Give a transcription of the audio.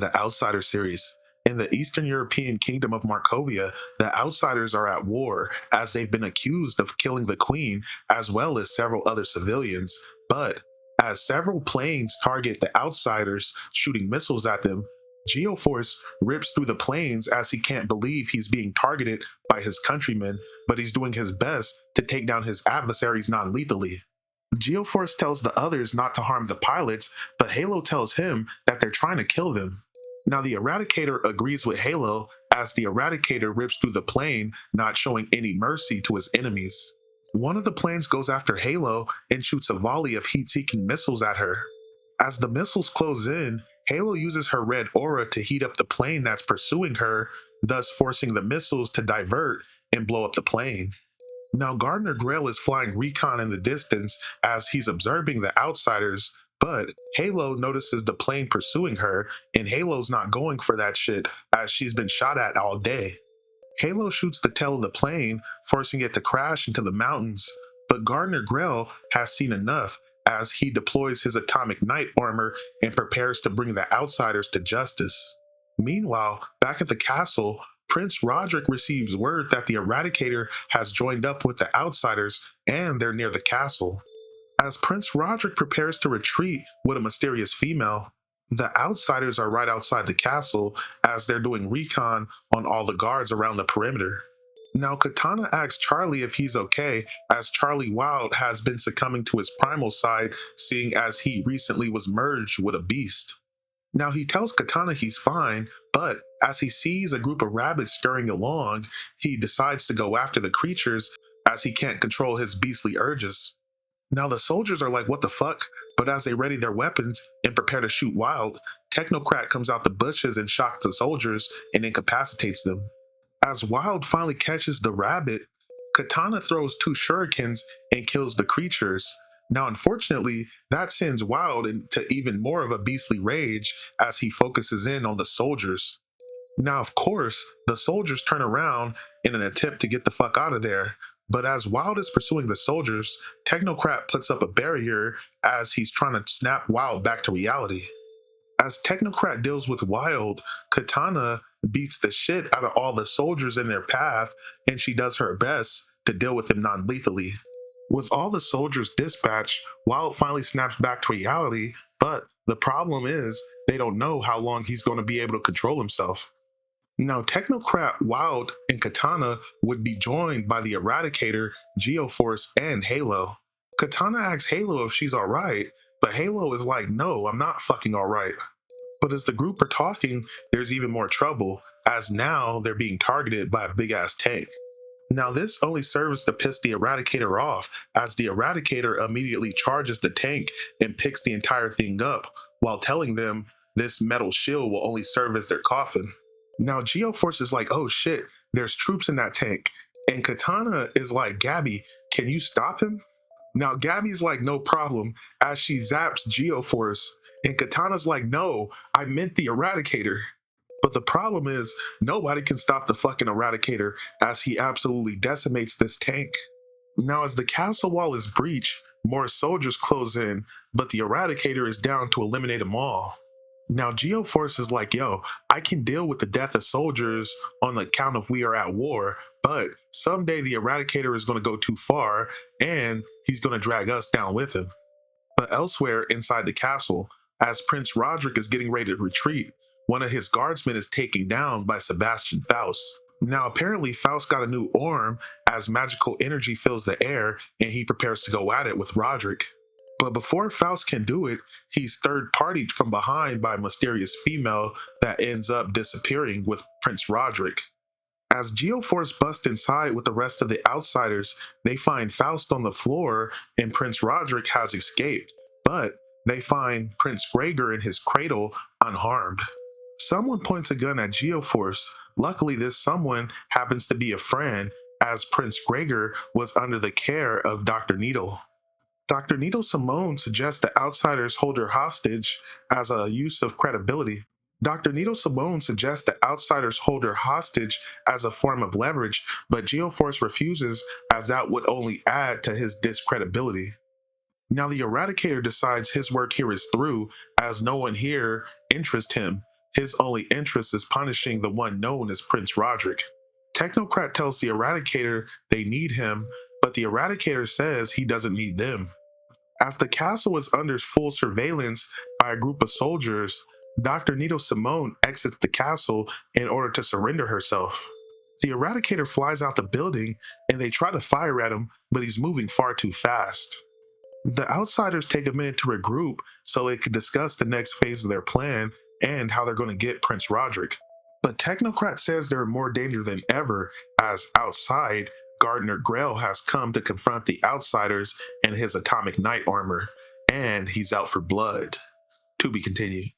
the Outsider series. In the Eastern European kingdom of Markovia, the Outsiders are at war as they've been accused of killing the Queen as well as several other civilians. But as several planes target the Outsiders, shooting missiles at them, Geoforce rips through the planes as he can't believe he's being targeted by his countrymen, but he's doing his best to take down his adversaries non lethally. Geoforce tells the others not to harm the pilots, but Halo tells him that they're trying to kill them. Now, the Eradicator agrees with Halo as the Eradicator rips through the plane, not showing any mercy to his enemies. One of the planes goes after Halo and shoots a volley of heat seeking missiles at her. As the missiles close in, Halo uses her red aura to heat up the plane that's pursuing her, thus forcing the missiles to divert and blow up the plane. Now, Gardner Grail is flying recon in the distance as he's observing the outsiders, but Halo notices the plane pursuing her, and Halo's not going for that shit as she's been shot at all day. Halo shoots the tail of the plane, forcing it to crash into the mountains, but Gardner Grail has seen enough as he deploys his atomic knight armor and prepares to bring the outsiders to justice. Meanwhile, back at the castle, Prince Roderick receives word that the Eradicator has joined up with the outsiders and they're near the castle. As Prince Roderick prepares to retreat with a mysterious female, the outsiders are right outside the castle as they're doing recon on all the guards around the perimeter. Now, Katana asks Charlie if he's okay, as Charlie Wild has been succumbing to his primal side, seeing as he recently was merged with a beast. Now, he tells Katana he's fine, but as he sees a group of rabbits scurrying along, he decides to go after the creatures as he can't control his beastly urges. Now the soldiers are like, what the fuck? But as they ready their weapons and prepare to shoot Wild, Technocrat comes out the bushes and shocks the soldiers and incapacitates them. As Wild finally catches the rabbit, Katana throws two shurikens and kills the creatures. Now, unfortunately, that sends Wild into even more of a beastly rage as he focuses in on the soldiers. Now, of course, the soldiers turn around in an attempt to get the fuck out of there. But as Wild is pursuing the soldiers, Technocrat puts up a barrier as he's trying to snap Wild back to reality. As Technocrat deals with Wild, Katana beats the shit out of all the soldiers in their path, and she does her best to deal with him non lethally. With all the soldiers dispatched, Wild finally snaps back to reality, but the problem is they don't know how long he's going to be able to control himself. Now, Technocrat, Wild, and Katana would be joined by the Eradicator, Geoforce, and Halo. Katana asks Halo if she's alright, but Halo is like, no, I'm not fucking alright. But as the group are talking, there's even more trouble, as now they're being targeted by a big ass tank. Now, this only serves to piss the Eradicator off, as the Eradicator immediately charges the tank and picks the entire thing up, while telling them this metal shield will only serve as their coffin. Now, Geoforce is like, oh shit, there's troops in that tank. And Katana is like, Gabby, can you stop him? Now, Gabby's like, no problem, as she zaps Geoforce. And Katana's like, no, I meant the Eradicator. But the problem is, nobody can stop the fucking Eradicator as he absolutely decimates this tank. Now, as the castle wall is breached, more soldiers close in, but the Eradicator is down to eliminate them all. Now, Geoforce is like, yo, I can deal with the death of soldiers on the account of we are at war, but someday the Eradicator is going to go too far and he's going to drag us down with him. But elsewhere inside the castle, as Prince Roderick is getting ready to retreat, one of his guardsmen is taken down by Sebastian Faust. Now, apparently, Faust got a new arm as magical energy fills the air and he prepares to go at it with Roderick. But before Faust can do it, he's third partied from behind by a mysterious female that ends up disappearing with Prince Roderick. As Geoforce busts inside with the rest of the outsiders, they find Faust on the floor and Prince Roderick has escaped, but they find Prince Gregor in his cradle unharmed. Someone points a gun at Geoforce. Luckily, this someone happens to be a friend, as Prince Gregor was under the care of Dr. Needle. Dr. Needle Simone suggests that outsiders hold her hostage as a use of credibility. Dr. Needle Simone suggests that outsiders hold her hostage as a form of leverage, but Geoforce refuses as that would only add to his discredibility. Now the Eradicator decides his work here is through, as no one here interests him, His only interest is punishing the one known as Prince Roderick. Technocrat tells the Eradicator they need him, but the Eradicator says he doesn't need them. As the castle is under full surveillance by a group of soldiers, Dr. Nito Simone exits the castle in order to surrender herself. The Eradicator flies out the building and they try to fire at him, but he's moving far too fast. The outsiders take a minute to regroup so they can discuss the next phase of their plan and how they're going to get Prince Roderick. But Technocrat says they're in more danger than ever, as outside, Gardner Grail has come to confront the outsiders in his atomic knight armor, and he's out for blood. To be continued.